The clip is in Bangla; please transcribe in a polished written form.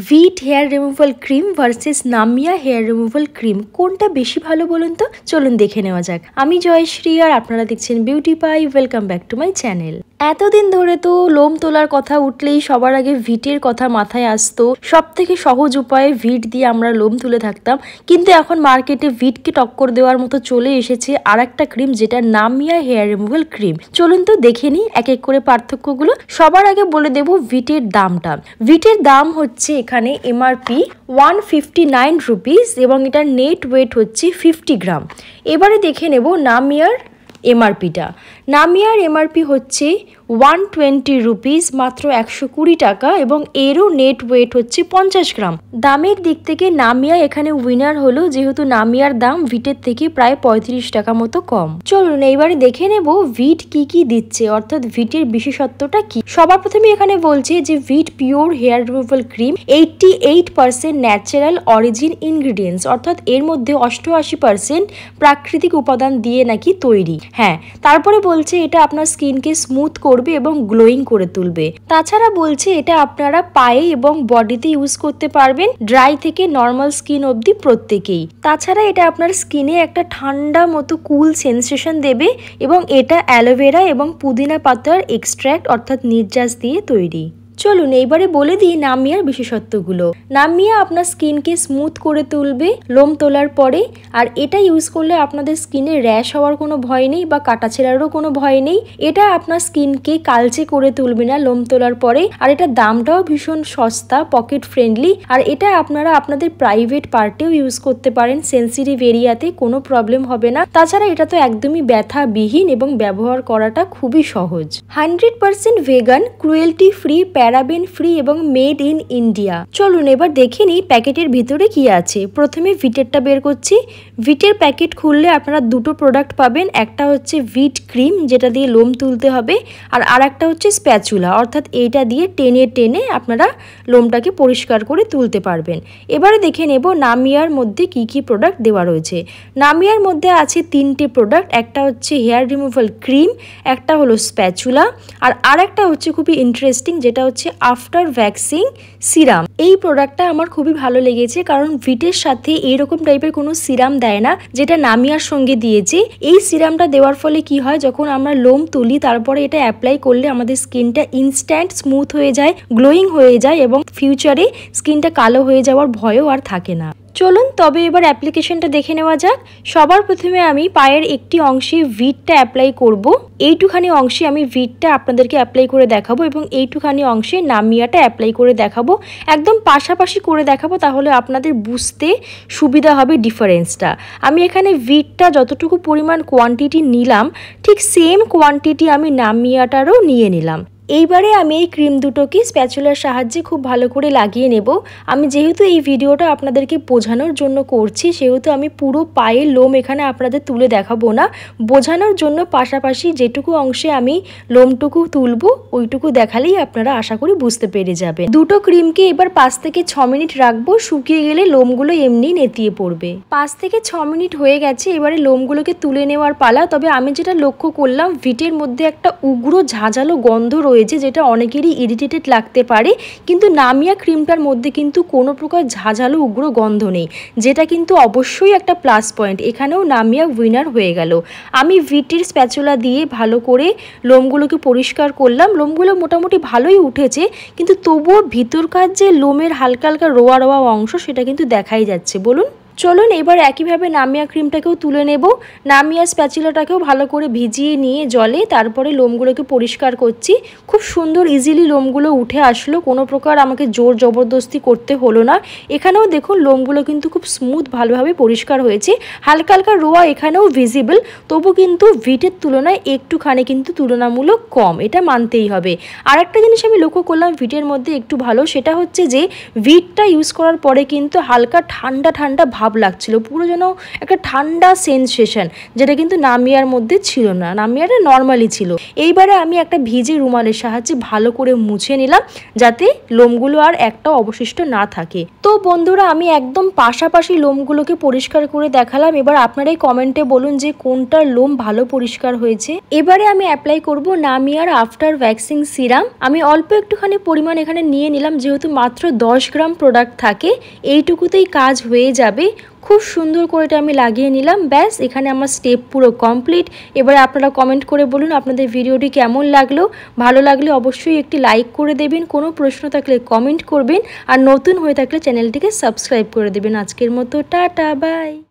ভিট হেয়ার রিমুভাল ক্রিম ভার্সেস নামিয়া হেয়ার রিমুভাল ক্রিম কোনটা বেশি ভালো বলুন তো? চলুন দেখে নেওয়া যাক। আমি জয়শ্রী আর আপনারা দেখছেন beauty pi. Welcome back to my channel. এতদিন ধরে তো লোম তোলার কথা উঠলেই সবার আগে ভিটের কথা মাথায় আসতো। সব থেকে সহজ উপায়ে ভিট দিয়ে আমরা লোম তুলে থাকতাম, কিন্তু এখন মার্কেটে ভিটকে টক্কর দেওয়ার মতো চলে এসেছে আর একটা ক্রিম, যেটা নামিয়া হেয়ার রিমুভাল ক্রিম। চলুন তো দেখে নিই এক এক করে পার্থক্যগুলো। সবার আগে বলে দেব ভিটের দামটা। ভিটের দাম হচ্ছে এখানে এমআরপি 159 রুপিস এবং এটার নেট ওয়েট হচ্ছে 50 গ্রাম। এবারে দেখে নেব নামিয়ার এমআরপিটা। নামিয়ার এমআরপি হচ্ছে 120 রুপিস, মাত্র 120 টাকা, এবং এরও নেট ওয়েট হচ্ছে 50 গ্রাম। দামের দিক থেকে নামিয়া এখানে উইনার হলো, যেহেতু নামিয়ার দাম ভিটের থেকে প্রায় 35 টাকা মতো কম। চলুন এইবারে দেখে নেব ভিট কি কি দিচ্ছে, অর্থাৎ ভিটের বিশেষত্বটা কি। সবার প্রথমে এখানে বলছে যে Veet pure hair removal cream 88% natural origin ingredients, অর্থাৎ এর মধ্যে 88% প্রাকৃতিক উপাদান দিয়ে নাকি তৈরি। হ্যাঁ, তারপরে বলছে এটা আপনার স্কিনকে স্মুথ করবে এবং গ্লোয়িং করে তুলবে। তাছাড়া বলছে এটা আপনারা পায়ে এবং বডিতে ইউজ করতে পারবেন, ড্রাই থেকে নর্মাল স্কিন অবধি প্রত্যেকেই। তাছাড়া এটা আপনার স্কিনে একটা ঠান্ডা মতো কুল সেন্সেশন দেবে, এবং এটা অ্যালোভেরা এবং পুদিনা পাতার এক্সট্র্যাক্ট অর্থাৎ নির্যাস দিয়ে তৈরি। চলুন এইবারে বলে দিই নামিয়ার বিশেষত্বগুলো। নামিয়া আপনার স্কিনকে স্মুথ করে তুলবে লোম তোলার পরে, আর এটা ইউজ করলে আপনাদের স্কিনে র্যাশ হওয়ার কোনো ভয় নেই বা কাটা ছেঁড়ারও কোনো ভয় নেই। এটা আপনার স্কিনকে কালচে করে তুলবে না লোম তোলার পরে, আর এটা দামটাও ভীষণ সস্তা, পকেট ফ্রেন্ডলি, আর এটা আপনারা আপনাদের প্রাইভেট পার্টেও ইউজ করতে পারেন। সেন্সিটিভ এরিয়াতে কোনো প্রবলেম হবে না। তাছাড়া এটা তো একদমই ব্যথাবিহীন এবং ব্যবহার করাটা খুবই সহজ। 100% vegan, cruelty free, paraben free এবং মেড ইন ইন্ডিয়া। চলুন এবার দেখে নিই প্যাকেটের ভিতরে কি আছে। প্রথমে ভিটেরটা বের করছি। ভিটের প্যাকেট খুললে আপনারা দুটো প্রোডাক্ট পাবেন। একটা হচ্ছে ভিট ক্রিম, যেটা দিয়ে লোম তুলতে হবে, আর আরেকটা হচ্ছে স্প্যাচুলা, অর্থাৎ এইটা দিয়ে টেনে টেনে আপনারা লোমটাকে পরিষ্কার করে তুলতে পারবেন। এবারে দেখে নেব নামিয়ার মধ্যে কি কি প্রোডাক্ট দেওয়া রয়েছে। নামিয়ার মধ্যে আছে 3টে প্রোডাক্ট। একটা হচ্ছে হেয়ার রিমুভাল ক্রিম, একটা হলো স্প্যাচুলা, আর আরেকটা হচ্ছে খুবই ইন্টারেস্টিং, যেটা হচ্ছে আফটার ভ্যাক্সিং সিরাম। এই প্রোডাক্টটা আমার খুবই ভালো লেগেছে, কারণ ভিটের সাথে এইরকম টাইপের কোনো সিরাম দেয় না, যেটা নামিয়ার সঙ্গে দিয়েছে। এই সিরামটা দেওয়ার ফলে কি হয়, যখন আমরা লোম তুলি তারপরে এটা অ্যাপ্লাই করলে আমাদের স্কিনটা ইনস্ট্যান্ট স্মুথ হয়ে যায়, গ্লোয়িং হয়ে যায়, এবং ফিউচারে স্কিনটা কালো হয়ে যাওয়ার ভয়ও আর থাকে না। চলুন তবে এবার অ্যাপ্লিকেশনটা দেখে নেওয়া যাক। সবার প্রথমে আমি পায়ের একটি অংশে ভিটটা অ্যাপ্লাই করব। এইটুখানি অংশে আমি ভিটটা আপনাদেরকে অ্যাপ্লাই করে দেখাবো, এবং এইটুখানি অংশে নামিয়াটা অ্যাপ্লাই করে দেখাবো। একদম পাশাপাশি করে দেখাবো, তাহলে আপনাদের বুঝতে সুবিধা হবে ডিফারেন্সটা। আমি এখানে ভিটটা যতটুকু পরিমাণ কোয়ান্টিটি নিলাম, ঠিক সেম কোয়ান্টিটি আমি নামিয়াটারও নিয়ে নিলাম। এইবারে আমি এই ক্রিম দুটোকে স্প্যাচুলার সাহায্যে খুব ভালো করে লাগিয়ে নেব। আমি যেহেতু এই ভিডিওটা আপনাদেরকে বোঝানোর জন্য করছি, সেহেতু আমি পুরো পায়ের লোম এখানে আপনাদের তুলে দেখাবো না। বোঝানোর জন্য পাশাপাশি যেটুকু অংশে আমি লোমটুকু তুলবো ওইটুকু দেখালেই আপনারা আশা করি বুঝতে পেরে যাবেন। দুটো ক্রিমকে এবার 5 থেকে 6 মিনিট রাখবো, শুকিয়ে গেলে লোমগুলো এমনি নেতিয়ে পড়বে। 5 থেকে 6 মিনিট হয়ে গেছে, এবারে লোমগুলোকে তুলে নেওয়ার পালা। তবে আমি যেটা লক্ষ্য করলাম, ভিটের মধ্যে একটা উগ্র ঝাঁঝালো গন্ধ রয়েছে, যেটা অনেকেরই ইরিটেটেড লাগতে পারে, কিন্তু নামিয়া ক্রিমটার মধ্যে কিন্তু কোনো প্রকার ঝাঁঝালো উগ্র গন্ধ নেই, যেটা কিন্তু অবশ্যই একটা প্লাস পয়েন্ট। এখানেও নামিয়া উইনার হয়ে গেল। আমি ভিটের স্প্যাচুলা দিয়ে ভালো করে লোমগুলোকে পরিষ্কার করলাম। লোমগুলো মোটামুটি ভালোই উঠেছে, কিন্তু তবুও ভিতরকার যে লোমের হালকা হালকা রোয়া রোয়া অংশ, সেটা কিন্তু দেখাই যাচ্ছে। বলুন চলুন এবার একইভাবে নামিয়া ক্রিমটাকেও তুলে নেব। নামিয়া স্প্যাচুলাটাকেও ভালো করে ভিজিয়ে নিয়ে জলে তারপরে লোমগুলোকে পরিষ্কার করছি। খুব সুন্দর ইজিলি লোমগুলো উঠে আসলো, কোনো প্রকার আমাকে জোর জবরদস্তি করতে হলো না। এখানেও দেখুন লোমগুলো কিন্তু খুব স্মুথ ভালোভাবে পরিষ্কার হয়েছে। হালকা হালকা রোয়া এখানেও ভিজিবল, তবু কিন্তু ভিটের তুলনায় একটুখানি কিন্তু তুলনামূলক কম, এটা মানতেই হবে। আর একটা জিনিস আমি লক্ষ্য করলাম ভিটের মধ্যে একটু ভালো, সেটা হচ্ছে যে ভিটটা ইউজ করার পরে কিন্তু হালকা ঠান্ডা ঠান্ডা ভাব লাগছিল, পুরো যেন একটা ঠান্ডা সেন্সেশন, যেটা কিন্তু নামিয়ার মধ্যে ছিল না, নামিয়াটা নর্মালি ছিল। এইবারে আমি একটা ভিজে রুমালের সাহায্যে ভালো করে মুছে নিলাম যাতে লোমগুলো আর একটা অবশিষ্ট না থাকে। তো বন্ধুরা আমি একদম পাশাপাশি লোমগুলোকে পরিষ্কার করে দেখালাম। এবার আপনারাই কমেন্টে বলুন যে কোনটার লোম ভালো পরিষ্কার হয়েছে। এবারে আমি অ্যাপ্লাই করব নামিয়ার আফটার ভ্যাক্সিং সিরাম। আমি অল্প একটুখানি পরিমাণ এখানে নিয়ে নিলাম, যেহেতু মাত্র 10 গ্রাম প্রোডাক্ট থাকে, এইটুকুতেই কাজ হয়ে যাবে। খুব সুন্দর করে এটা আমি লাগিয়ে নিলাম। ব্যাস, এখানে আমার স্টেপ পুরো কমপ্লিট। এবারে আপনারা কমেন্ট করে বলুন আপনাদের ভিডিওটি কেমন লাগলো। ভালো লাগলে অবশ্যই একটি লাইক করে দেবেন, কোনো প্রশ্ন থাকলে কমেন্ট করবেন, আর নতুন হয়ে থাকলে চ্যানেলটিকে সাবস্ক্রাইব করে দেবেন। আজকের মতো টাটা, বাই।